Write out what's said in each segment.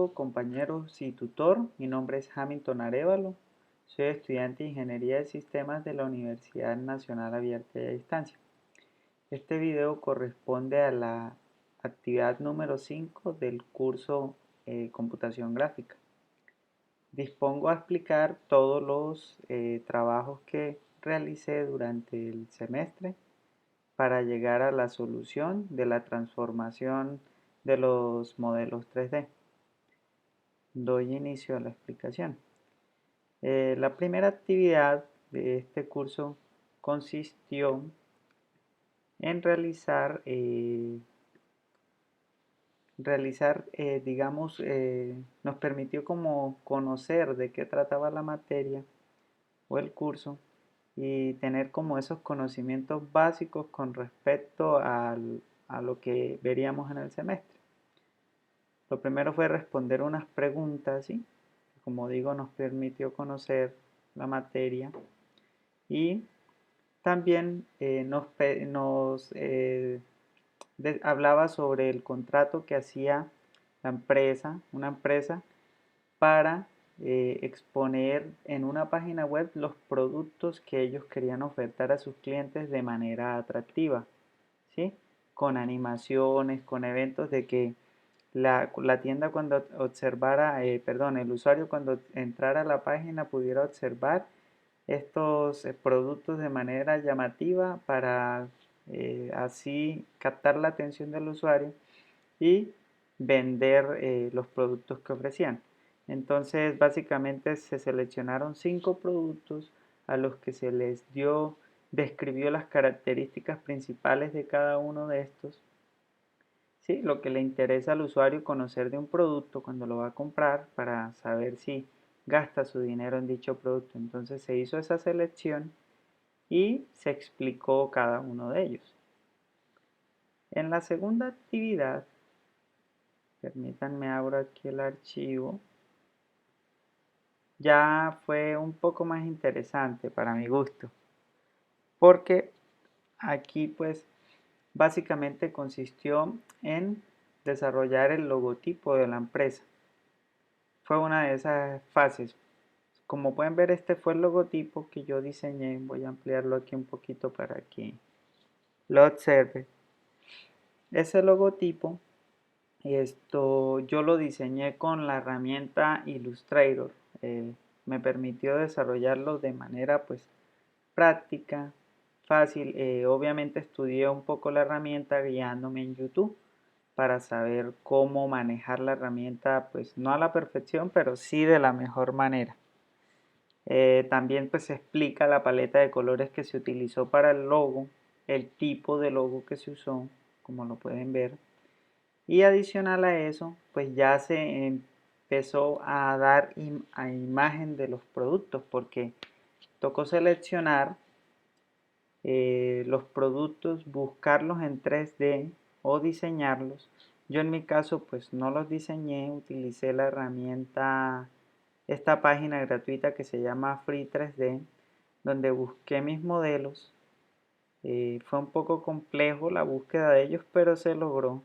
amigo, compañeros y tutor. Mi nombre es Hamilton Arévalo. Soy estudiante de Ingeniería de Sistemas de la Universidad Nacional Abierta y a Distancia. Este video corresponde a la actividad número 5 del curso Computación Gráfica. Dispongo a explicar todos los trabajos que realicé durante el semestre para llegar a la solución de la transformación de los modelos 3D. Doy inicio a la explicación. La primera actividad de este curso consistió en digamos, nos permitió como conocer de qué trataba la materia o el curso y tener como esos conocimientos básicos con respecto a lo que veríamos en el semestre. Lo primero fue responder unas preguntas, ¿sí? Como digo, nos permitió conocer la materia y también hablaba sobre el contrato que hacía una empresa, para exponer en una página web los productos que ellos querían ofertar a sus clientes de manera atractiva, ¿sí? Con animaciones, con eventos de que la tienda cuando observara, el usuario cuando entrara a la página pudiera observar estos productos de manera llamativa para así captar la atención del usuario y vender los productos que ofrecían. Entonces, básicamente se seleccionaron 5 productos a los que se les describió las características principales de cada uno de estos. Sí, lo que le interesa al usuario conocer de un producto cuando lo va a comprar para saber si gasta su dinero en dicho producto. Entonces se hizo esa selección y se explicó cada uno de ellos. En la segunda actividad, permítanme abro aquí el archivo, ya fue un poco más interesante para mi gusto, porque aquí pues básicamente consistió en desarrollar el logotipo de la empresa. Fue una de esas fases. Como pueden ver, este fue el logotipo que yo diseñé. Voy a ampliarlo aquí un poquito para que lo observe. Ese logotipo, yo lo diseñé con la herramienta Illustrator. Me permitió desarrollarlo de manera pues práctica, fácil. Obviamente estudié un poco la herramienta guiándome en YouTube para saber cómo manejar la herramienta, pues no a la perfección, pero sí de la mejor manera. También pues se explica la paleta de colores que se utilizó para el logo, el tipo de logo que se usó, como lo pueden ver. Y adicional a eso, pues ya se empezó a dar a imagen de los productos, porque tocó seleccionar los productos, buscarlos en 3D o diseñarlos. Yo en mi caso pues no los diseñé, utilicé la herramienta, esta página gratuita que se llama Free 3D, donde busqué mis modelos. Fue un poco complejo la búsqueda de ellos, pero se logró.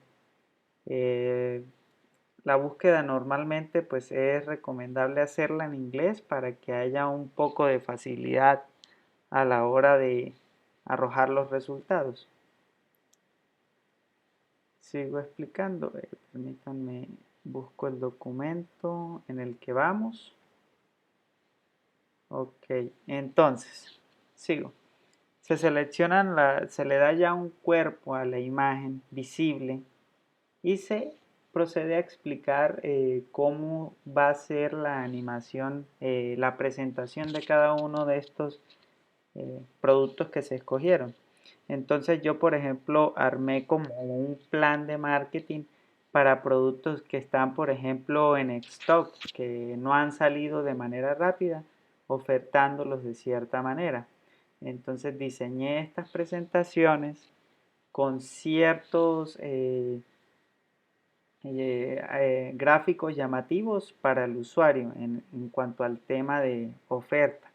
La búsqueda normalmente pues es recomendable hacerla en inglés para que haya un poco de facilidad a la hora de arrojar los resultados. Sigo explicando, permítanme, busco el documento en el que vamos. Ok, entonces, sigo. Se le da ya un cuerpo a la imagen visible y se procede a explicar cómo va a ser la animación, la presentación de cada uno de estos productos que se escogieron. Entonces yo, por ejemplo, armé como un plan de marketing para productos que están, por ejemplo, en stock, que no han salido de manera rápida, ofertándolos de cierta manera. Entonces diseñé estas presentaciones con ciertos gráficos llamativos para el usuario en cuanto al tema de oferta,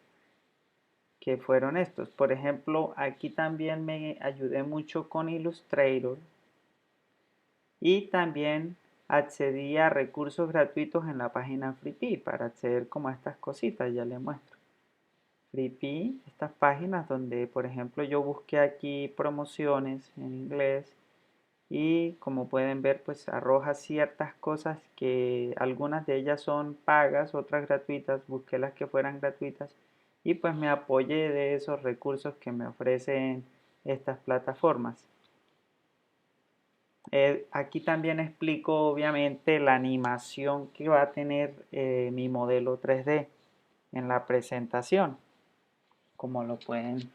que fueron estos. Por ejemplo, aquí también me ayudé mucho con Illustrator y también accedí a recursos gratuitos en la página FreePea para acceder como a estas cositas, ya les muestro. FreePea, estas páginas donde por ejemplo yo busqué aquí promociones en inglés y como pueden ver pues arroja ciertas cosas que algunas de ellas son pagas, otras gratuitas, busqué las que fueran gratuitas y pues me apoyé de esos recursos que me ofrecen estas plataformas. Aquí también explico obviamente la animación que va a tener mi modelo 3D en la presentación, como lo pueden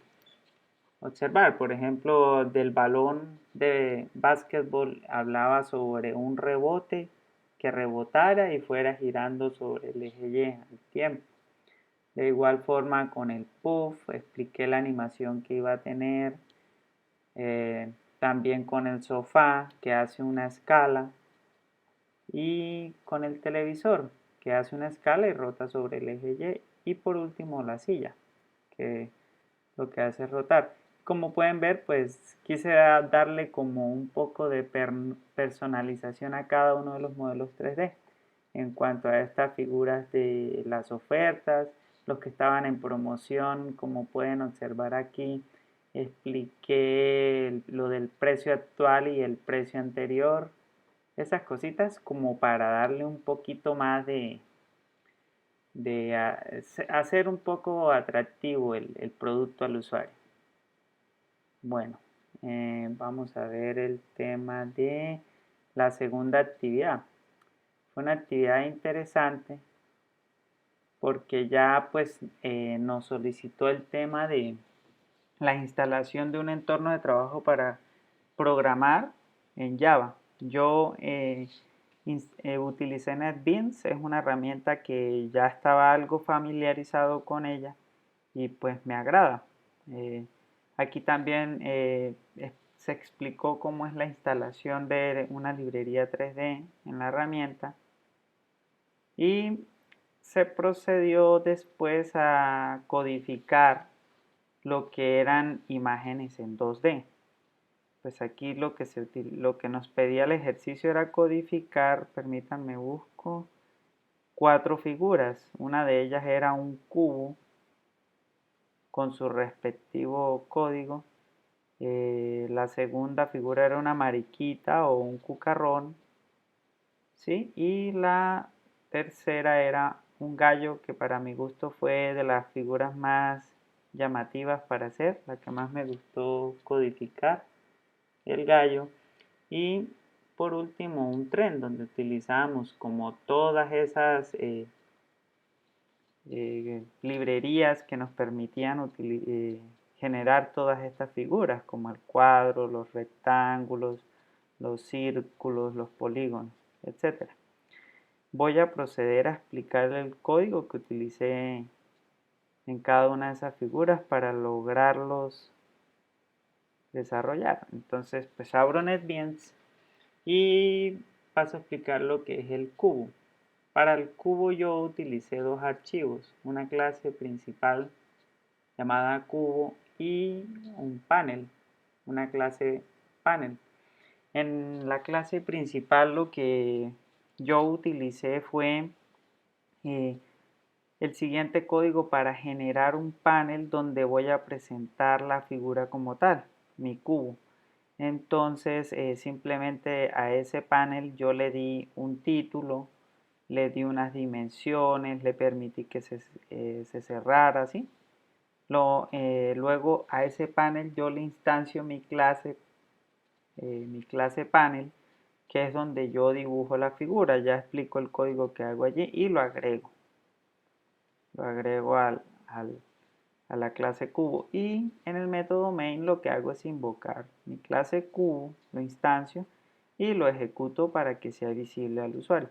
observar. Por ejemplo, del balón de básquetbol hablaba sobre un rebote que rebotara y fuera girando sobre el eje Y al tiempo. De igual forma con el puff expliqué la animación que iba a tener. También con el sofá que hace una escala y con el televisor que hace una escala y rota sobre el eje Y, y por último la silla que lo que hace es rotar. Como pueden ver, pues quise darle como un poco de personalización a cada uno de los modelos 3D en cuanto a estas figuras de las ofertas, los que estaban en promoción, como pueden observar aquí, expliqué lo del precio actual y el precio anterior, esas cositas como para darle un poquito más de hacer un poco atractivo el producto al usuario. Bueno, vamos a ver el tema de la segunda actividad. Fue una actividad interesante porque ya pues nos solicitó el tema de la instalación de un entorno de trabajo para programar en Java. Yo utilicé NetBeans, es una herramienta que ya estaba algo familiarizado con ella y pues me agrada. Aquí también se explicó cómo es la instalación de una librería 3D en la herramienta y se procedió después a codificar lo que eran imágenes en 2D. Pues aquí lo que nos pedía el ejercicio era codificar, permítanme busco, 4 figuras. Una de ellas era un cubo con su respectivo código. La segunda figura era una mariquita o un cucarrón, ¿sí? Y la tercera era un gallo que para mi gusto fue de las figuras más llamativas para hacer, la que más me gustó codificar, el gallo. Y por último un tren donde utilizamos como todas esas librerías que nos permitían generar todas estas figuras como el cuadro, los rectángulos, los círculos, los polígonos, etc. Voy a proceder a explicar el código que utilicé en cada una de esas figuras para lograrlos desarrollar. Entonces, pues abro NetBeans y paso a explicar lo que es el cubo. Para el cubo yo utilicé dos archivos, una clase principal llamada cubo y un panel, una clase panel. En la clase principal lo que yo utilicé fue el siguiente código para generar un panel donde voy a presentar la figura como tal, mi cubo. Entonces simplemente a ese panel yo le di un título, le di unas dimensiones, le permití que se cerrara, ¿sí? Luego a ese panel yo le instancio mi clase panel, que es donde yo dibujo la figura. Ya explico el código que hago allí y lo agrego. Lo agrego a la clase cubo. Y en el método main lo que hago es invocar mi clase cubo, lo instancio y lo ejecuto para que sea visible al usuario.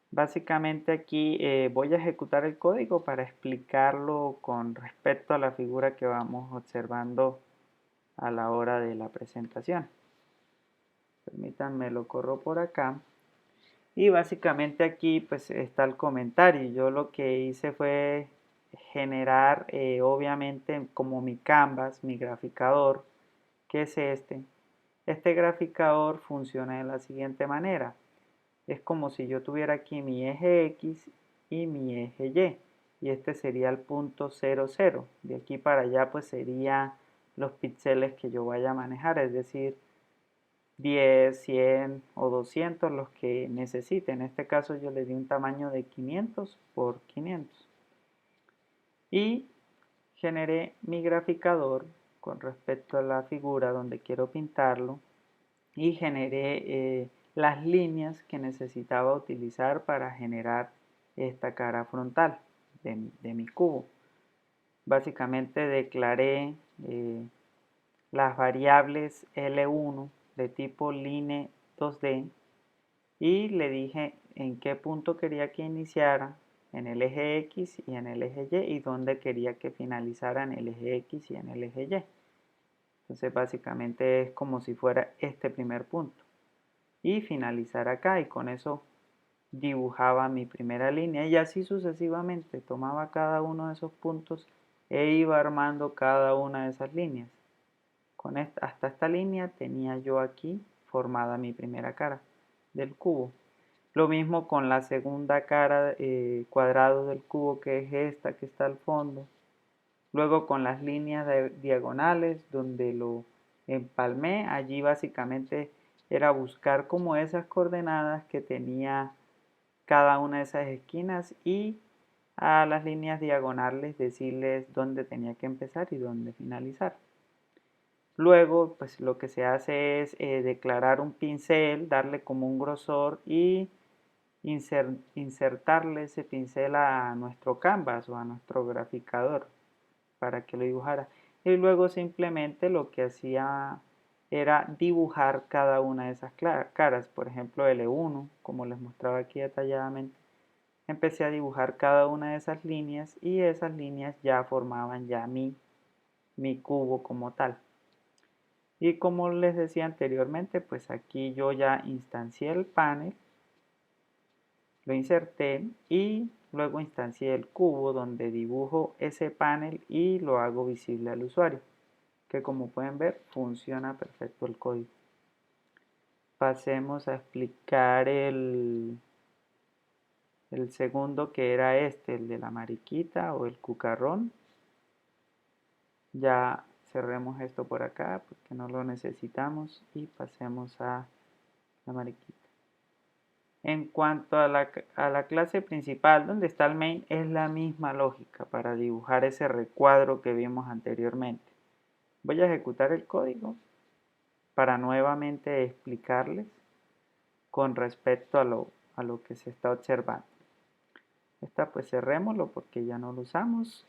Básicamente aquí voy a ejecutar el código para explicarlo con respecto a la figura que vamos observando a la hora de la presentación. Permítanme, lo corro por acá. Y básicamente aquí pues está el comentario. Yo lo que hice fue generar obviamente como mi canvas, mi graficador, que es este. Este graficador funciona de la siguiente manera. Es como si yo tuviera aquí mi eje X y mi eje Y. Y este sería el punto 0, 0. De aquí para allá pues serían los píxeles que yo vaya a manejar, es decir, 10, 100 o 200 los que necesite. En este caso yo le di un tamaño de 500 por 500. Y generé mi graficador con respecto a la figura donde quiero pintarlo y generé las líneas que necesitaba utilizar para generar esta cara frontal de mi cubo. Básicamente declaré las variables L1 de tipo line 2D y le dije en qué punto quería que iniciara en el eje X y en el eje Y y dónde quería que finalizara en el eje X y en el eje Y. Entonces básicamente es como si fuera este primer punto y finalizar acá, y con eso dibujaba mi primera línea y así sucesivamente tomaba cada uno de esos puntos e iba armando cada una de esas líneas. Hasta esta línea tenía yo aquí formada mi primera cara del cubo. Lo mismo con la segunda cara cuadrado del cubo, que es esta que está al fondo. Luego con las líneas diagonales donde lo empalmé, allí básicamente era buscar como esas coordenadas que tenía cada una de esas esquinas y a las líneas diagonales decirles dónde tenía que empezar y dónde finalizar. Luego, pues lo que se hace es declarar un pincel, darle como un grosor y insertarle ese pincel a nuestro canvas o a nuestro graficador para que lo dibujara. Y luego simplemente lo que hacía era dibujar cada una de esas caras. Por ejemplo, L1, como les mostraba aquí detalladamente. Empecé a dibujar cada una de esas líneas y esas líneas ya formaban ya mi cubo como tal. Y como les decía anteriormente, pues aquí yo ya instancié el panel, lo inserté y luego instancié el cubo donde dibujo ese panel y lo hago visible al usuario, que como pueden ver funciona perfecto el código. Pasemos a explicar el segundo, que era este, el de la mariquita o el cucarrón. Ya cerremos esto por acá porque no lo necesitamos y pasemos a la mariquita. En cuanto a la clase principal, donde está el main, es la misma lógica para dibujar ese recuadro que vimos anteriormente. Voy a ejecutar el código para nuevamente explicarles con respecto a lo que se está observando. Esta pues cerrémoslo porque ya no lo usamos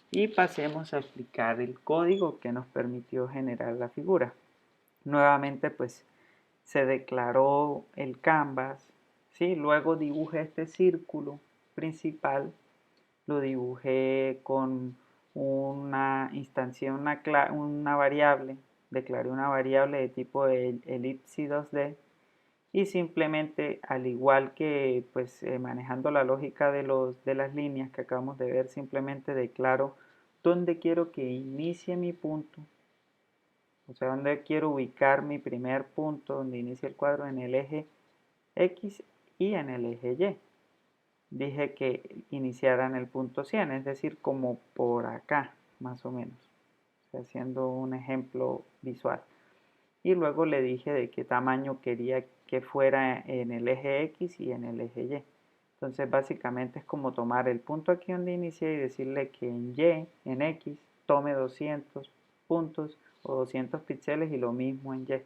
y pasemos a explicar el código que nos permitió generar la figura. Nuevamente pues se declaró el canvas, ¿sí? Luego dibujé este círculo principal, lo dibujé con una instancia, una variable, declaré una variable de tipo ellipse 2D y simplemente, al igual que pues manejando la lógica de las líneas que acabamos de ver, simplemente declaro dónde quiero que inicie mi punto, o sea, dónde quiero ubicar mi primer punto donde inicia el cuadro en el eje X y en el eje Y. Dije que iniciara en el punto 100, es decir, como por acá, más o menos, o sea, haciendo un ejemplo visual. Y luego le dije de qué tamaño quería que fuera en el eje X y en el eje Y. Entonces básicamente es como tomar el punto aquí donde inicié y decirle que en Y, en X, tome 200 puntos o 200 píxeles y lo mismo en Y.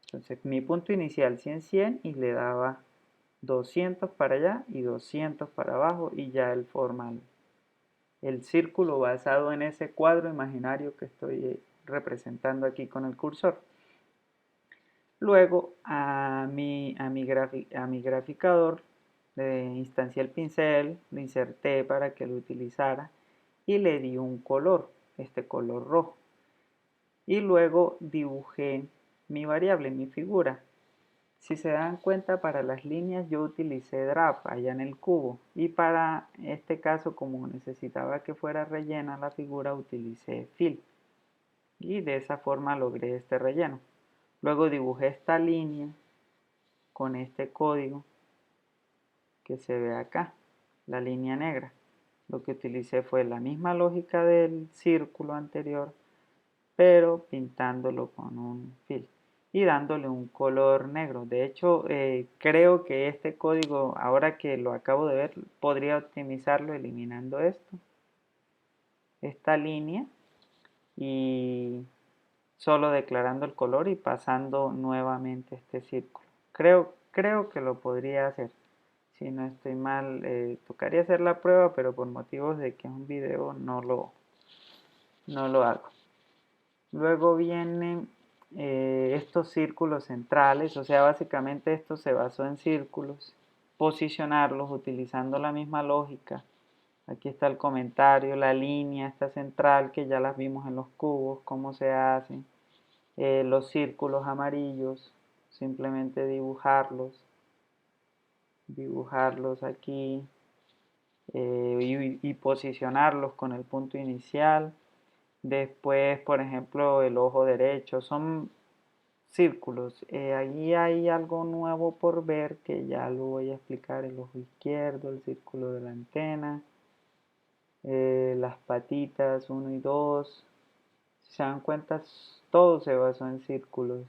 Entonces mi punto inicial 100, 100 y le daba 200 para allá y 200 para abajo y ya él forma el círculo basado en ese cuadro imaginario que estoy representando aquí con el cursor. Luego a mi graficador le instancié el pincel, lo inserté para que lo utilizara y le di un color, este color rojo. Y luego dibujé mi variable, mi figura. Si se dan cuenta, para las líneas yo utilicé draft allá en el cubo y para este caso, como necesitaba que fuera rellena la figura, utilicé fill y de esa forma logré este relleno. Luego dibujé esta línea con este código que se ve acá, la línea negra. Lo que utilicé fue la misma lógica del círculo anterior, pero pintándolo con un fill y dándole un color negro. De hecho, creo que este código, ahora que lo acabo de ver, podría optimizarlo eliminando esta línea, y solo declarando el color y pasando nuevamente este círculo. Creo que lo podría hacer. Si no estoy mal, tocaría hacer la prueba, pero por motivos de que es un video no lo hago. Luego vienen estos círculos centrales, o sea, básicamente esto se basó en círculos, posicionarlos utilizando la misma lógica. Aquí está el comentario, la línea esta central que ya las vimos en los cubos, cómo se hacen. Los círculos amarillos, simplemente dibujarlos aquí, y posicionarlos con el punto inicial. Después, por ejemplo, el ojo derecho, son círculos. Allí hay algo nuevo por ver que ya lo voy a explicar. El ojo izquierdo, el círculo de la antena, las patitas 1 y 2. Si se dan cuenta, todo se basó en círculos.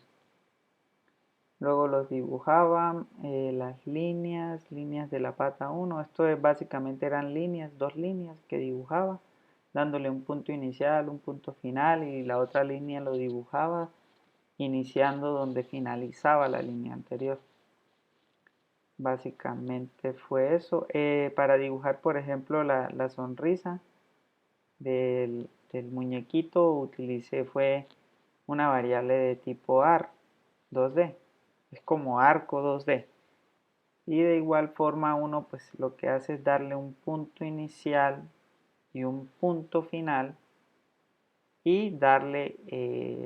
Luego los dibujaba, las líneas de la pata 1. Esto básicamente eran líneas, 2 líneas que dibujaba, dándole un punto inicial, un punto final, y la otra línea lo dibujaba iniciando donde finalizaba la línea anterior. Básicamente fue eso. Para dibujar, por ejemplo, la sonrisa del muñequito, utilicé fue una variable de tipo AR 2D. Es como arco 2D. Y de igual forma uno pues lo que hace es darle un punto inicial y un punto final, y darle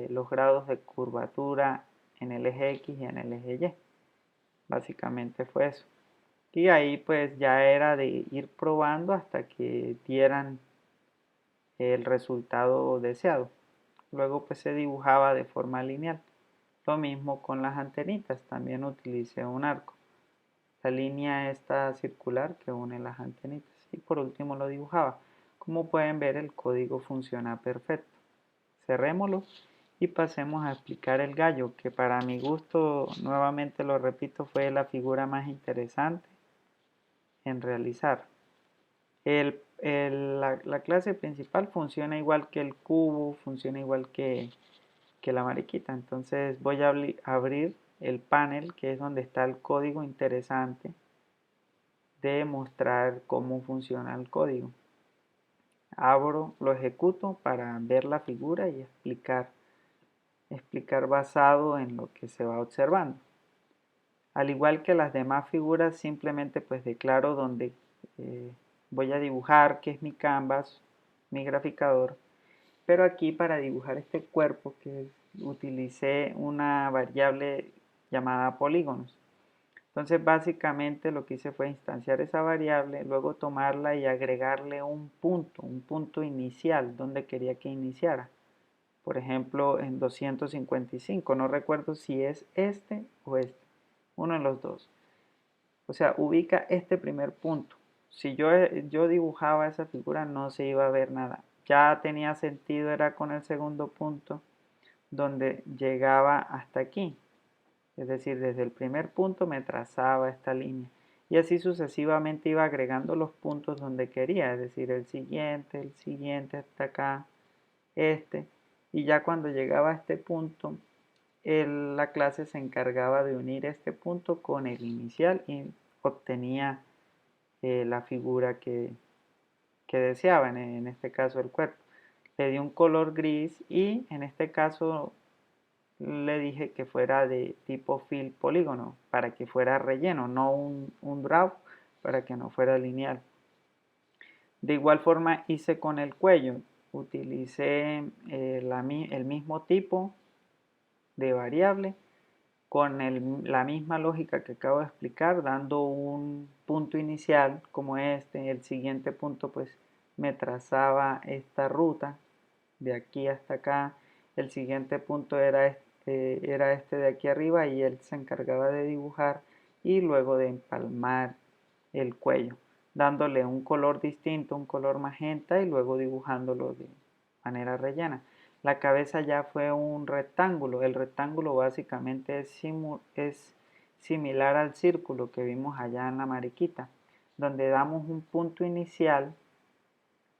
los grados de curvatura en el eje X y en el eje Y. Básicamente fue eso. Y ahí pues ya era de ir probando hasta que dieran el resultado deseado. Luego pues se dibujaba de forma lineal. Lo mismo con las antenitas, también utilicé un arco. La línea esta circular que une las antenitas. Y por último lo dibujaba. Como pueden ver, el código funciona perfecto. Cerrémoslo y pasemos a explicar el gallo, que para mi gusto, nuevamente lo repito, fue la figura más interesante en realizar. La clase principal funciona igual que el cubo, funciona igual que la mariquita. Entonces voy a abrir el panel, que es donde está el código interesante de mostrar cómo funciona el código. Abro, lo ejecuto para ver la figura y explicar basado en lo que se va observando. Al igual que las demás figuras, simplemente pues declaro donde voy a dibujar, que es mi canvas, mi graficador. Pero aquí para dibujar este cuerpo que utilicé una variable llamada polígonos. Entonces básicamente lo que hice fue instanciar esa variable, luego tomarla y agregarle un punto inicial donde quería que iniciara. Por ejemplo, en 255, no recuerdo si es este o este, uno de los dos. O sea, ubica este primer punto. Si yo dibujaba esa figura no se iba a ver nada. Ya tenía sentido, era con el segundo punto donde llegaba hasta aquí. Es decir, desde el primer punto me trazaba esta línea. Y así sucesivamente iba agregando los puntos donde quería. Es decir, el siguiente hasta acá, este. Y ya cuando llegaba a este punto, la clase se encargaba de unir este punto con el inicial y obtenía la figura que deseaba, en este caso el cuerpo. Le di un color gris y en este caso le dije que fuera de tipo fill polígono para que fuera relleno, no un draw, para que no fuera lineal. De igual forma hice con el cuello, utilicé el mismo tipo de variable con la misma lógica que acabo de explicar, dando un punto inicial como este. El siguiente punto pues me trazaba esta ruta de aquí hasta acá. El siguiente punto era era este de aquí arriba y él se encargaba de dibujar y luego de empalmar el cuello, dándole un color distinto, un color magenta y luego dibujándolo de manera rellena. La cabeza ya fue un rectángulo. El rectángulo básicamente es similar al círculo que vimos allá en la mariquita, donde damos un punto inicial,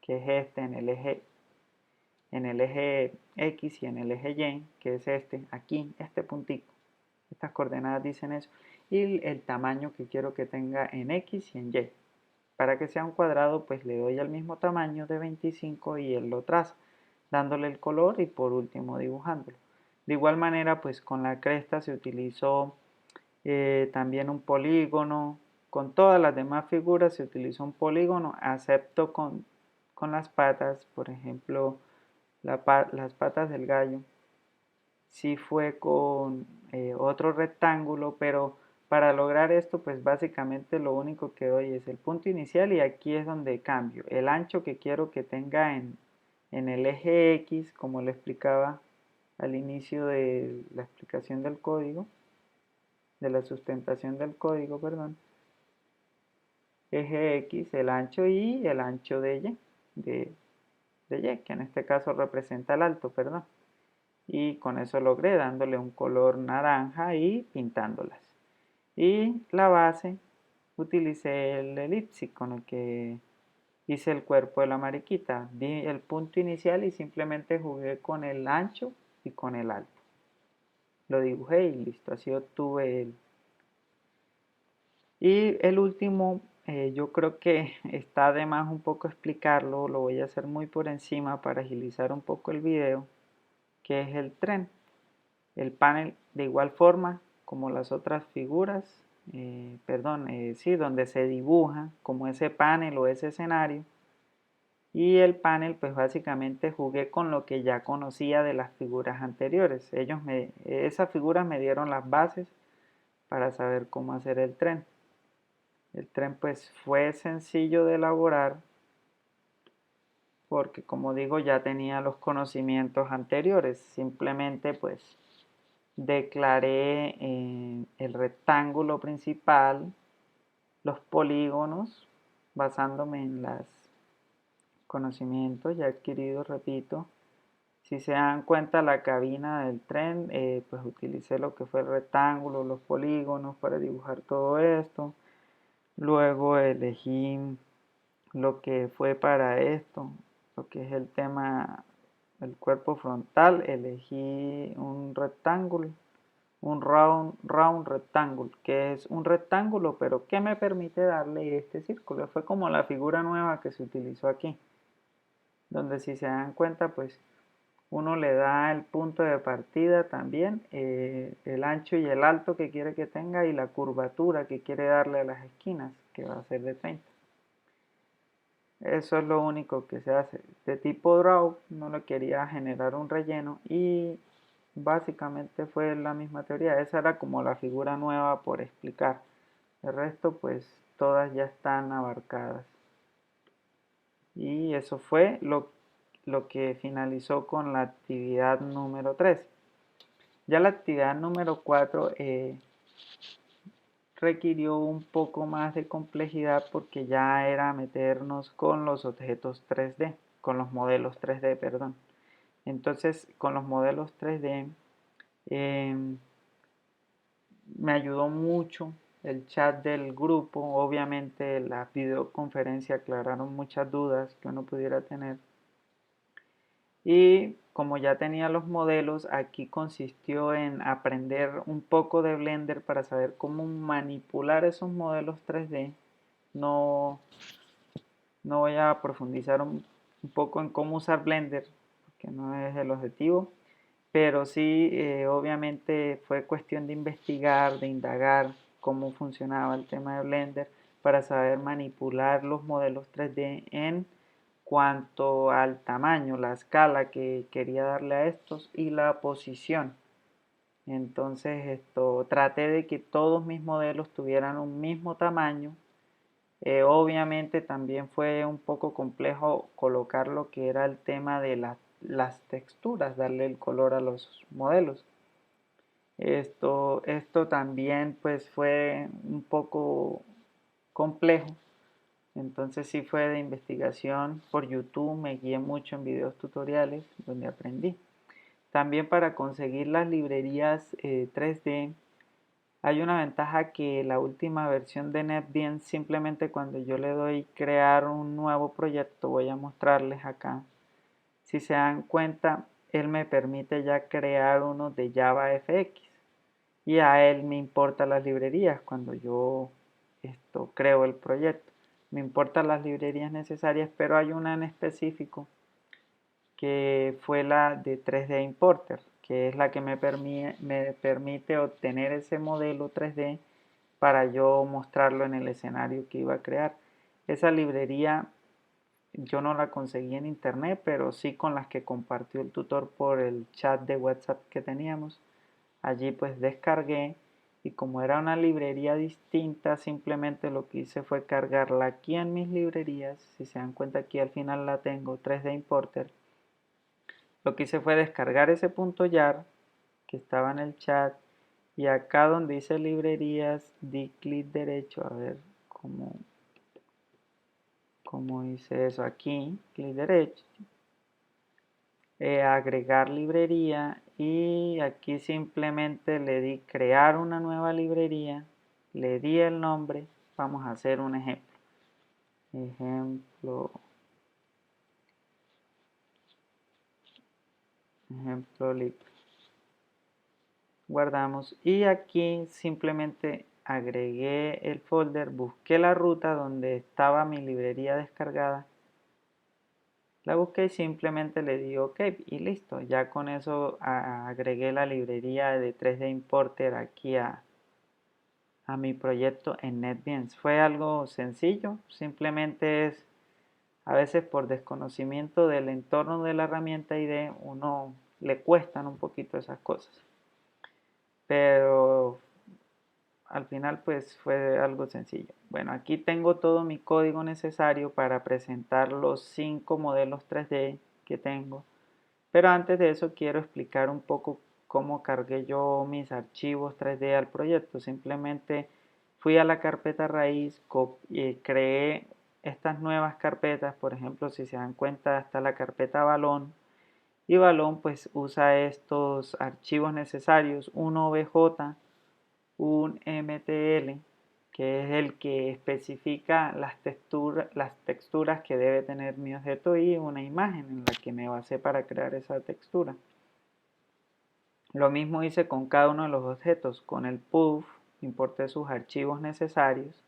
que es este en el eje X y en el eje Y, que es este, aquí, este puntico. Estas coordenadas dicen eso. Y el tamaño que quiero que tenga en X y en Y. Para que sea un cuadrado, pues le doy el mismo tamaño de 25 y él lo traza, dándole el color y por último dibujándolo. De igual manera, pues con la cresta se utilizó también un polígono. Con todas las demás figuras se utilizó un polígono, excepto con las patas, por ejemplo, las patas del gallo. Sí fue con otro rectángulo, pero para lograr esto, pues básicamente lo único que doy es el punto inicial y aquí es donde cambio. El ancho que quiero que tenga en el eje X, como le explicaba al inicio de la explicación del código, de la sustentación del código, perdón. Eje X, el ancho Y, el ancho de Y, de Y, que en este caso representa el alto, perdón. Y con eso logré dándole un color naranja y pintándolas. Y la base utilicé el elipsis con el que hice el cuerpo de la mariquita. Di el punto inicial y simplemente jugué con el ancho y con el alto. Lo dibujé y listo, así obtuve el. Y el último, yo creo que está de más un poco explicarlo, lo voy a hacer muy por encima para agilizar un poco el video, que es el tren. El panel de igual forma como las otras figuras, sí, donde se dibuja como ese panel o ese escenario. Y el panel, pues básicamente jugué con lo que ya conocía de las figuras anteriores. Esas figuras me dieron las bases para saber cómo hacer el tren. El tren pues fue sencillo de elaborar porque como digo ya tenía los conocimientos anteriores. Simplemente pues declaré el rectángulo principal, los polígonos, basándome en los conocimientos ya adquiridos, repito. Si se dan cuenta, la cabina del tren, pues utilicé lo que fue el rectángulo, los polígonos para dibujar todo esto. Luego elegí lo que fue para esto, lo que es el tema, el cuerpo frontal, elegí un rectángulo, un round rectangle, que es un rectángulo, pero que me permite darle este círculo. Fue como la figura nueva que se utilizó aquí, donde si se dan cuenta, pues uno le da el punto de partida también, el ancho y el alto que quiere que tenga y la curvatura que quiere darle a las esquinas, que va a ser de 30. Eso es lo único que se hace. De tipo draw no le quería generar un relleno y básicamente fue la misma teoría. Esa era como la figura nueva por explicar. El resto pues todas ya están abarcadas. Y eso fue lo que finalizó con la actividad número 3. Ya la actividad número 4 requirió un poco más de complejidad porque ya era meternos con los objetos 3D, con los modelos 3D, perdón. Entonces, con los modelos 3D me ayudó mucho el chat del grupo. Obviamente, la videoconferencia aclararon muchas dudas que uno pudiera tener. Y como ya tenía los modelos, aquí consistió en aprender un poco de Blender para saber cómo manipular esos modelos 3D. No, no voy a profundizar un poco en cómo usar Blender, porque no es el objetivo, pero sí, obviamente fue cuestión de investigar, de indagar cómo funcionaba el tema de Blender para saber manipular los modelos 3D en cuanto al tamaño, la escala que quería darle a estos y la posición. Entonces traté de que todos mis modelos tuvieran un mismo tamaño. Obviamente también fue un poco complejo colocar lo que era el tema de las texturas, darle el color a los modelos. Esto también pues fue un poco complejo, entonces sí fue de investigación por YouTube, me guié mucho en videos tutoriales donde aprendí. También para conseguir las librerías 3D hay una ventaja que la última versión de NetBeans, simplemente cuando yo le doy crear un nuevo proyecto, voy a mostrarles acá. Si se dan cuenta, él me permite ya crear uno de JavaFX y a él me importan las librerías cuando yo creo el proyecto. Me importan las librerías necesarias, pero hay una en específico que fue la de 3D Importer, que es la que me permite obtener ese modelo 3D para yo mostrarlo en el escenario que iba a crear. Esa librería yo no la conseguí en internet, pero sí con las que compartió el tutor por el chat de WhatsApp que teníamos. Allí pues descargué y como era una librería distinta, simplemente lo que hice fue cargarla aquí en mis librerías. Si se dan cuenta, aquí al final la tengo, 3D Importer. Lo que hice fue descargar ese punto .jar que estaba en el chat y acá donde dice librerías di clic derecho, a ver cómo hice eso aquí, clic derecho, agregar librería y aquí simplemente le di crear una nueva librería, le di el nombre, vamos a hacer un ejemplo libre. Guardamos y aquí simplemente agregué el folder, busqué la ruta donde estaba mi librería descargada, la busqué y simplemente le di OK y listo. Ya con eso agregué la librería de 3D Importer aquí a mi proyecto en NetBeans. Fue algo sencillo, simplemente es a veces por desconocimiento del entorno de la herramienta IDE uno le cuestan un poquito esas cosas. Pero al final pues fue algo sencillo. Bueno, aquí tengo todo mi código necesario para presentar los 5 modelos 3D que tengo. Pero antes de eso quiero explicar un poco cómo cargué yo mis archivos 3D al proyecto. Simplemente fui a la carpeta raíz, creé estas nuevas carpetas. Por ejemplo, si se dan cuenta, está la carpeta balón. Y balón pues usa estos archivos necesarios, un OBJ, un MTL, que es el que especifica las texturas que debe tener mi objeto y una imagen en la que me basé para crear esa textura. Lo mismo hice con cada uno de los objetos. Con el puff importé sus archivos necesarios.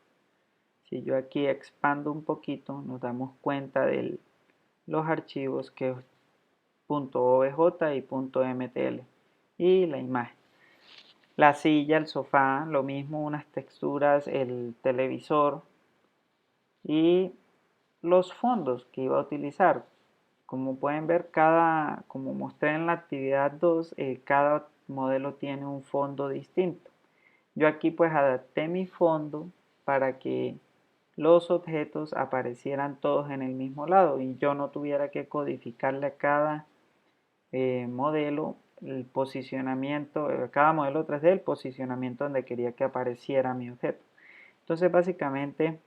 Si yo aquí expando un poquito, nos damos cuenta de los archivos que es .obj y .mtl y la imagen. La silla, el sofá, lo mismo, unas texturas, el televisor y los fondos que iba a utilizar. Como pueden ver, como mostré en la actividad 2, cada modelo tiene un fondo distinto. Yo aquí pues adapté mi fondo para que los objetos aparecieran todos en el mismo lado y yo no tuviera que codificarle a cada modelo el posicionamiento, cada modelo 3D el posicionamiento donde quería que apareciera mi objeto. Entonces básicamente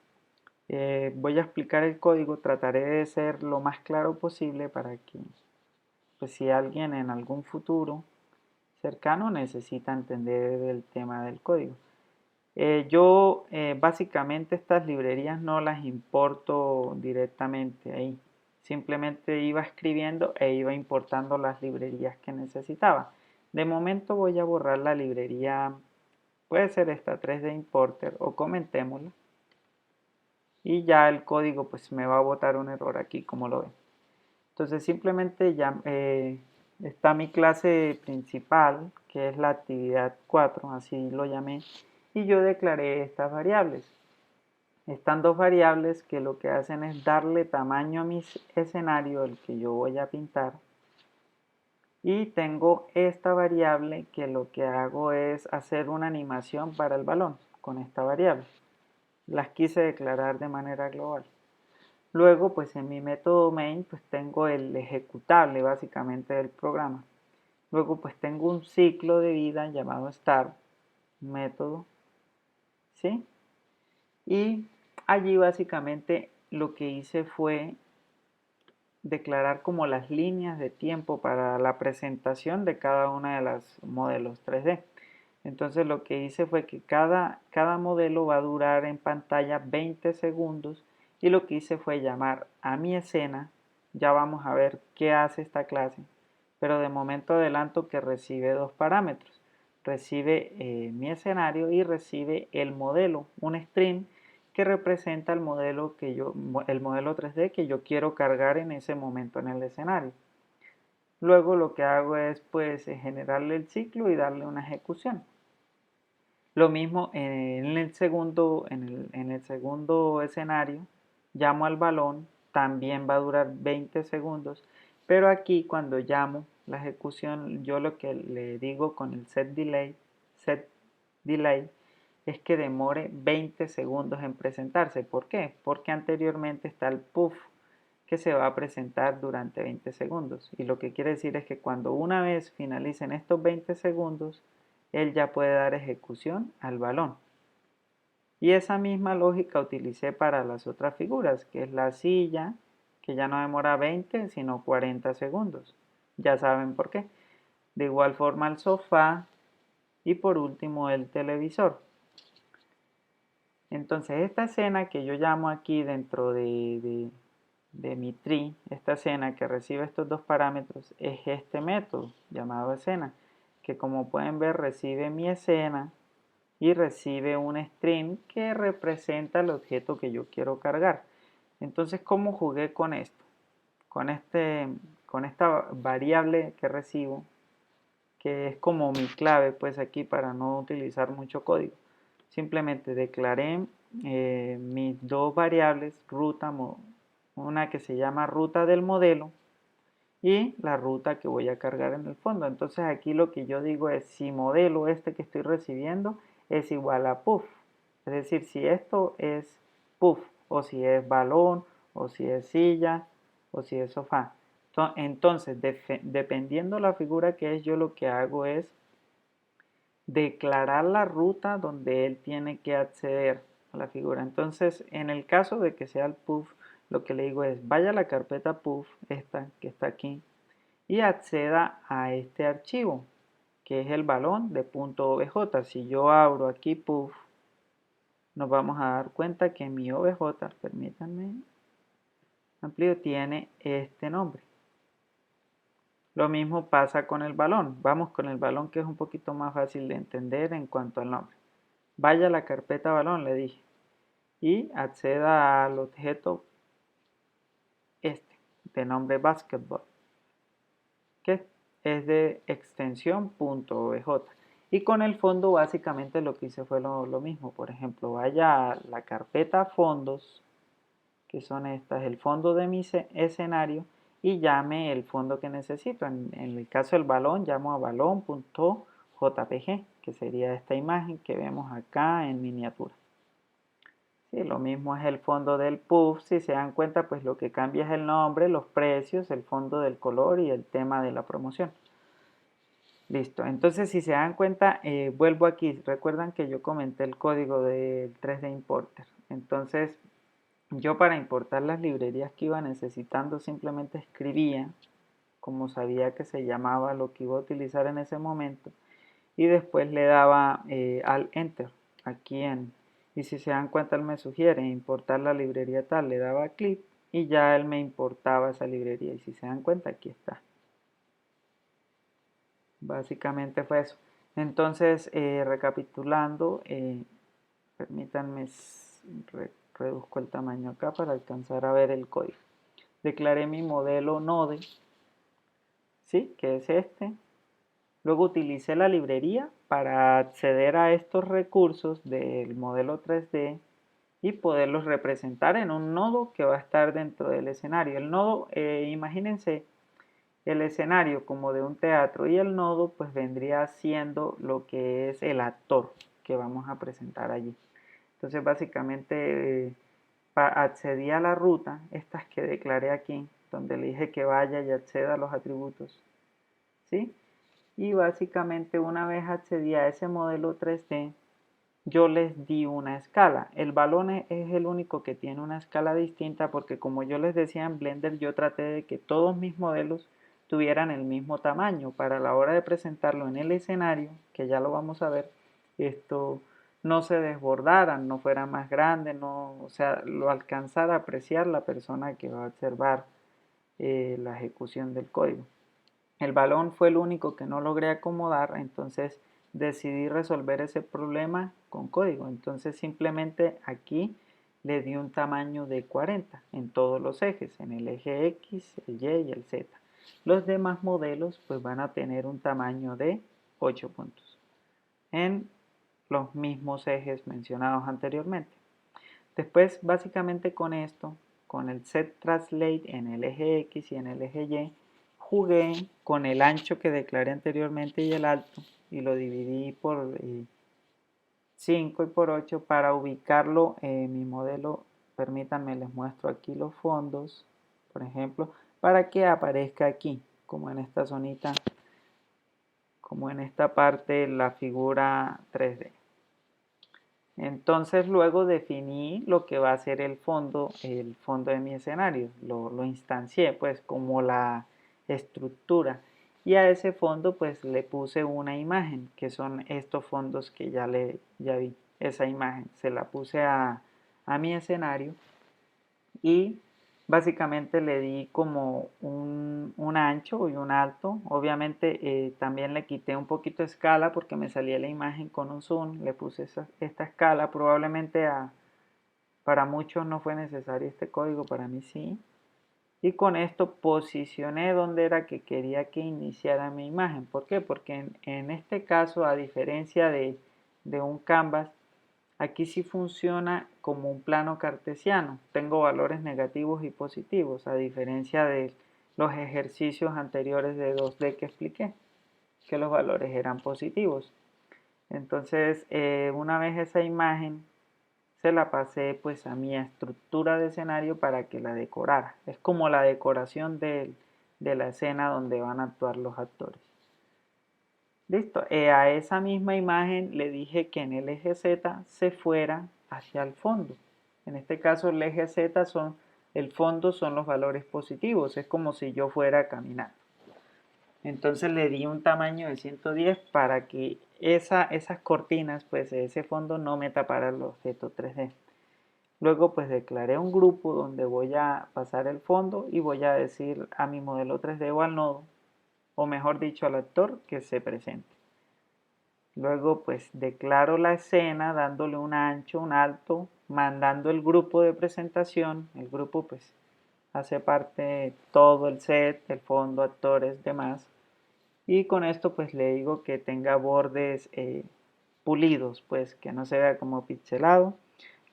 voy a explicar el código, trataré de ser lo más claro posible para que pues, si alguien en algún futuro cercano necesita entender el tema del código. Yo básicamente estas librerías no las importo directamente ahí. Simplemente iba escribiendo e iba importando las librerías que necesitaba. De momento voy a borrar la librería, puede ser esta 3D Importer o comentémosla. Y ya el código pues me va a botar un error aquí como lo ven. Entonces simplemente ya está mi clase principal, que es la actividad 4, así lo llamé, y yo declaré estas variables. Están dos variables que lo que hacen es darle tamaño a mi escenario, el que yo voy a pintar. Y tengo esta variable que lo que hago es hacer una animación para el balón con esta variable. Las quise declarar de manera global. Luego, pues en mi método main, pues tengo el ejecutable básicamente del programa. Luego pues tengo un ciclo de vida llamado start, método, ¿sí? Y allí básicamente lo que hice fue declarar como las líneas de tiempo para la presentación de cada una de los modelos 3D. Entonces lo que hice fue que cada modelo va a durar en pantalla 20 segundos y lo que hice fue llamar a mi escena. Ya vamos a ver qué hace esta clase, pero de momento adelanto que recibe dos parámetros. Recibe mi escenario y recibe el modelo, un string que representa el modelo el modelo 3D que yo quiero cargar en ese momento en el escenario. Luego lo que hago es pues generarle el ciclo y darle una ejecución. Lo mismo en el segundo escenario, llamo al balón, también va a durar 20 segundos, pero aquí cuando llamo la ejecución, yo lo que le digo con el set delay es que demore 20 segundos en presentarse. ¿Por qué? Porque anteriormente está el puff que se va a presentar durante 20 segundos. Y lo que quiere decir es que cuando una vez finalicen estos 20 segundos, él ya puede dar ejecución al balón. Y esa misma lógica utilicé para las otras figuras, que es la silla, que ya no demora 20, sino 40 segundos. Ya saben por qué. De igual forma el sofá y por último el televisor. Entonces esta escena que yo llamo aquí dentro de mi tree, esta escena que recibe estos dos parámetros, es este método llamado escena, que como pueden ver recibe mi escena y recibe un string que representa el objeto que yo quiero cargar. Entonces, ¿cómo jugué con esto? Con, con esta variable que recibo, que es como mi clave, pues aquí para no utilizar mucho código. Simplemente declaré mis dos variables, una que se llama ruta del modelo y la ruta que voy a cargar en el fondo. Entonces aquí lo que yo digo es si modelo este que estoy recibiendo es igual a puff. Es decir, si esto es puff o si es balón o si es silla o si es sofá. Entonces, dependiendo la figura que es, yo lo que hago es declarar la ruta donde él tiene que acceder a la figura. Entonces, en el caso de que sea el puff, lo que le digo es vaya a la carpeta puff, esta que está aquí, y acceda a este archivo, que es el balón de .obj. Si yo abro aquí puff, nos vamos a dar cuenta que mi obj, permítanme, amplio, tiene este nombre. Lo mismo pasa con el balón. Vamos con el balón que es un poquito más fácil de entender en cuanto al nombre. Vaya a la carpeta balón, le dije, y acceda al objeto este, de nombre basketball, que es de extensión .obj. Y con el fondo básicamente lo que hice fue lo mismo. Por ejemplo, vaya a la carpeta fondos, que son estas, el fondo de mi escenario, y llame el fondo que necesito. En el caso del balón, llamo a balón.jpg, que sería esta imagen que vemos acá en miniatura. Sí, lo mismo es el fondo del puff, si se dan cuenta, pues lo que cambia es el nombre, los precios, el fondo del color y el tema de la promoción. Listo, entonces si se dan cuenta, vuelvo aquí. Recuerdan que yo comenté el código del 3D Importer. Entonces, yo para importar las librerías que iba necesitando simplemente escribía, como sabía que se llamaba lo que iba a utilizar en ese momento, y después le daba al Enter aquí y si se dan cuenta él me sugiere importar la librería tal, le daba clic y ya él me importaba esa librería y si se dan cuenta aquí está. Básicamente fue eso. Entonces, recapitulando, permítanme, reduzco el tamaño acá para alcanzar a ver el código. Declaré mi modelo Node, ¿sí? Que es este. Luego utilicé la librería para acceder a estos recursos del modelo 3D y poderlos representar en un nodo que va a estar dentro del escenario. El nodo, imagínense el escenario como de un teatro y el nodo pues vendría siendo lo que es el actor que vamos a presentar allí. Entonces básicamente accedí a la ruta, estas que declaré aquí, donde le dije que vaya y acceda a los atributos, ¿sí? y básicamente una vez accedí a ese modelo 3D, yo les di una escala. El balón es el único que tiene una escala distinta porque como yo les decía en Blender, yo traté de que todos mis modelos tuvieran el mismo tamaño para la hora de presentarlo en el escenario, que ya lo vamos a ver, esto no se desbordaran, no fuera más grande, no, o sea, lo alcanzara a apreciar la persona que va a observar la ejecución del código. El balón fue el único que no logré acomodar, entonces decidí resolver ese problema con código. Entonces simplemente aquí le di un tamaño de 40 en todos los ejes, en el eje X, el Y y el Z. Los demás modelos pues van a tener un tamaño de 8 puntos en los mismos ejes mencionados anteriormente. Después básicamente con esto, con el set translate en el eje X y en el eje Y, jugué con el ancho que declaré anteriormente y el alto y lo dividí por 5 y por 8 para ubicarlo en mi modelo. Permítanme, les muestro aquí los fondos, por ejemplo, para que aparezca aquí, como en esta zonita, como en esta parte, la figura 3D. Entonces luego definí lo que va a ser el fondo de mi escenario. Lo instancié pues como la estructura. Y a ese fondo pues le puse una imagen, que son estos fondos que ya vi. Esa imagen se la puse a mi escenario y básicamente le di como un ancho y un alto. Obviamente también le quité un poquito de escala porque me salía la imagen con un zoom. Le puse esta escala. Probablemente para muchos no fue necesario este código, para mí sí. Y con esto posicioné donde era que quería que iniciara mi imagen. ¿Por qué? Porque en este caso, a diferencia de un canvas, aquí sí funciona como un plano cartesiano. Tengo valores negativos y positivos, a diferencia de los ejercicios anteriores de 2D que expliqué, que los valores eran positivos. Entonces, una vez esa imagen se la pasé pues a mi estructura de escenario para que la decorara. Es como la decoración de la escena donde van a actuar los actores. Listo, a esa misma imagen le dije que en el eje Z se fuera hacia el fondo. En este caso el eje Z el fondo son los valores positivos, es como si yo fuera caminando. Entonces le di un tamaño de 110 para que esas cortinas, pues ese fondo no me tapara el objeto 3D. Luego pues declaré un grupo donde voy a pasar el fondo y voy a decir a mi modelo 3D o al nodo, o mejor dicho al actor, que se presente. Luego pues declaro la escena dándole un ancho, un alto, mandando el grupo de presentación. El grupo pues hace parte de todo el set, el fondo, actores, demás. Y con esto pues le digo que tenga bordes pulidos, pues que no se vea como pixelado.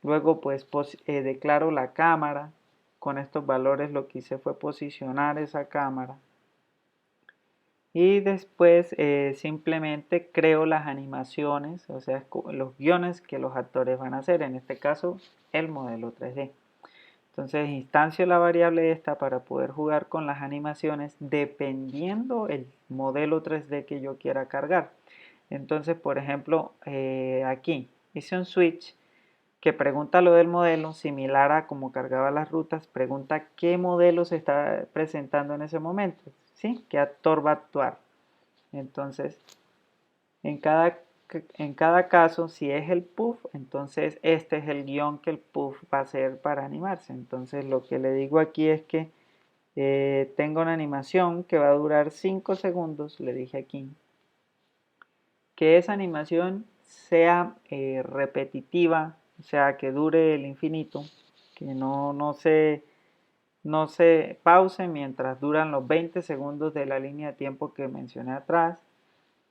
Luego pues declaro la cámara. Con estos valores lo que hice fue posicionar esa cámara. Y después simplemente creo las animaciones, o sea, los guiones que los actores van a hacer, en este caso el modelo 3D. Entonces instancio la variable esta para poder jugar con las animaciones dependiendo el modelo 3D que yo quiera cargar. Entonces, por ejemplo, aquí hice un switch que pregunta lo del modelo, similar a como cargaba las rutas, pregunta qué modelo se está presentando en ese momento, ¿sí? ¿Qué actor va a actuar? Entonces, en cada caso, si es el puff, entonces este es el guión que el puff va a hacer para animarse. Entonces, lo que le digo aquí es que tengo una animación que va a durar 5 segundos, le dije aquí, que esa animación sea repetitiva, o sea, que dure el infinito, que no se pause mientras duran los 20 segundos de la línea de tiempo que mencioné atrás.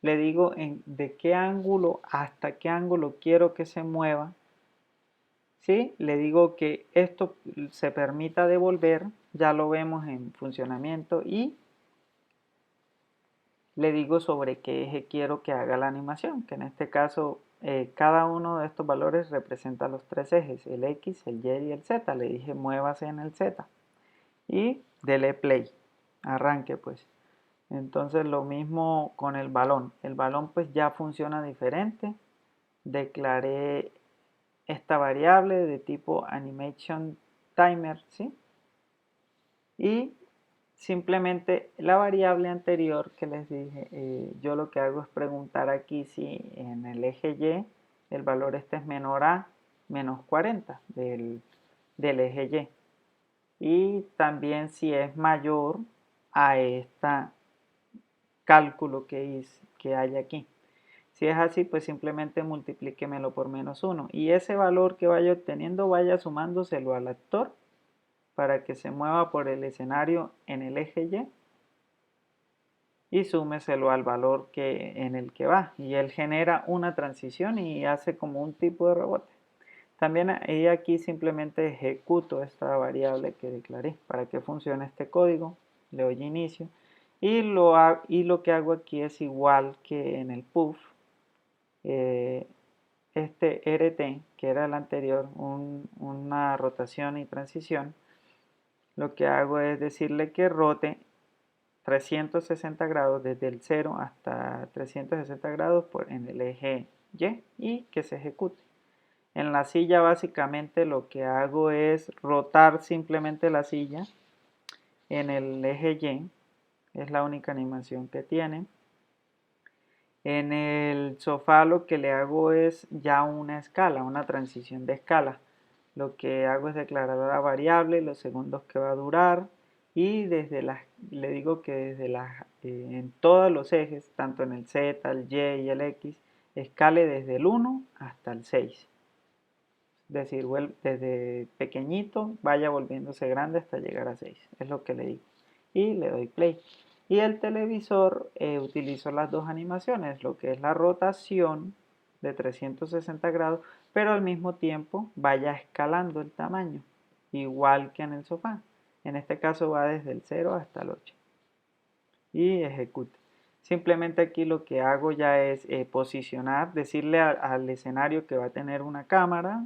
Le digo de qué ángulo hasta qué ángulo quiero que se mueva. ¿Sí? Le digo que esto se permita devolver, ya lo vemos en funcionamiento, y le digo sobre qué eje quiero que haga la animación, que en este caso cada uno de estos valores representa los tres ejes, el X, el Y y el Z. Le dije muévase en el Z y dele play, arranque pues. Entonces lo mismo con el balón. El balón pues ya funciona diferente. Declaré esta variable de tipo animation timer, ¿sí? Y simplemente la variable anterior que les dije, yo lo que hago es preguntar aquí si en el eje Y el valor este es menor a menos 40 del eje Y. Y también si es mayor a este cálculo que hay aquí. Si es así, pues simplemente multiplíquemelo por -1. Y ese valor que vaya obteniendo, vaya sumándoselo al actor para que se mueva por el escenario en el eje Y súmeselo al valor en el que va. Y él genera una transición y hace como un tipo de rebote. También aquí simplemente ejecuto esta variable que declaré para que funcione este código. Le doy inicio. Y lo que hago aquí es igual que en el puff. Este RT, que era el anterior, una rotación y transición, lo que hago es decirle que rote 360 grados desde el 0 hasta 360 grados en el eje y que se ejecute. En la silla básicamente lo que hago es rotar simplemente la silla en el eje Y, es la única animación que tiene. En el sofá lo que le hago es ya una escala, una transición de escala. Lo que hago es declarar la variable, los segundos que va a durar y le digo que en todos los ejes, tanto en el Z, el Y y el X, escale desde el 1 hasta el 6. Es decir, desde pequeñito vaya volviéndose grande hasta llegar a 6. Es lo que le digo. Y le doy play. Y el televisor utilizo las dos animaciones, lo que es la rotación de 360 grados, pero al mismo tiempo vaya escalando el tamaño, igual que en el sofá. En este caso va desde el 0 hasta el 8. Y ejecute. Simplemente aquí lo que hago ya es posicionar, decirle al escenario que va a tener una cámara,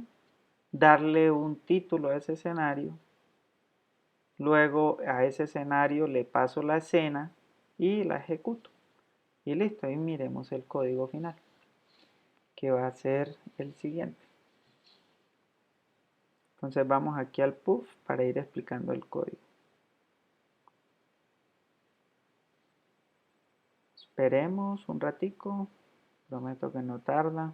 darle un título a ese escenario, luego a ese escenario le paso la escena y la ejecuto. Y listo, ahí miremos el código final, que va a ser el siguiente. Entonces vamos aquí al puff para ir explicando el código. Esperemos un ratico, prometo que no tarda.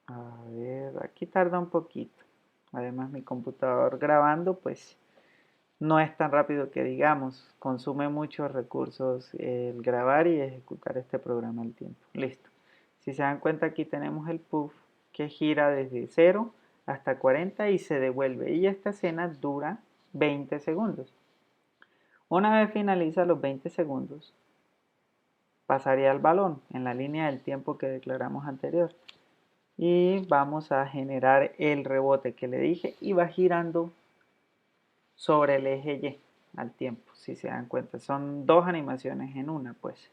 A ver, aquí tarda un poquito. Además mi computador grabando pues no es tan rápido que digamos, consume muchos recursos el grabar y ejecutar este programa al tiempo. Listo. Si se dan cuenta aquí tenemos el puff que gira desde 0 hasta 40 y se devuelve. Y esta escena dura 20 segundos. Una vez finaliza los 20 segundos, pasaría al balón en la línea del tiempo que declaramos anterior. Y vamos a generar el rebote que le dije y va girando sobre el eje Y al tiempo, si se dan cuenta. Son dos animaciones en una, pues.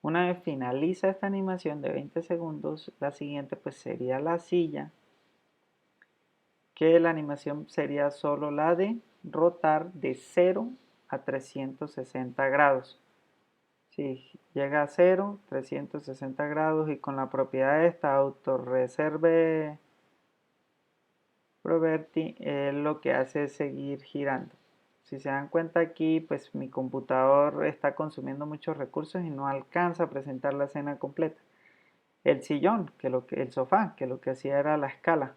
Una vez finaliza esta animación de 20 segundos, la siguiente pues sería la silla, que la animación sería solo la de rotar de 0 a 360 grados. Si llega a 0, 360 grados y con la propiedad de esta autorreserve property, lo que hace es seguir girando. Si se dan cuenta aquí, pues mi computador está consumiendo muchos recursos y no alcanza a presentar la escena completa. El sillón, el sofá, que lo que hacía era la escala.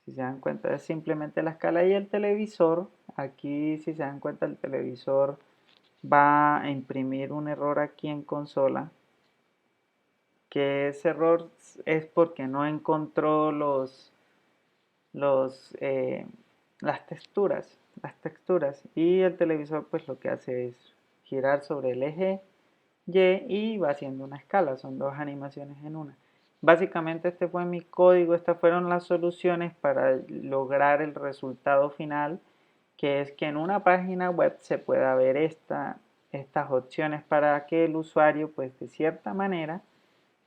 Si se dan cuenta es simplemente la escala y el televisor. Aquí si se dan cuenta el televisor va a imprimir un error aquí en consola. Que ese error es porque no encontró los, las texturas y el televisor pues lo que hace es girar sobre el eje Y y va haciendo una escala, son dos animaciones en una. Básicamente este fue mi código, estas fueron las soluciones para lograr el resultado final, que es que en una página web se pueda ver estas opciones para que el usuario pues de cierta manera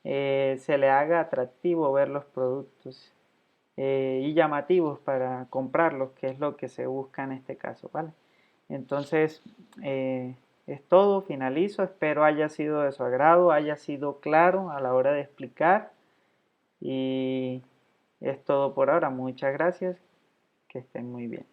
se le haga atractivo ver los productos y llamativos para comprarlos, que es lo que se busca en este caso, ¿vale? Entonces, es todo, finalizo, espero haya sido de su agrado, haya sido claro a la hora de explicar y es todo por ahora. Muchas gracias, que estén muy bien.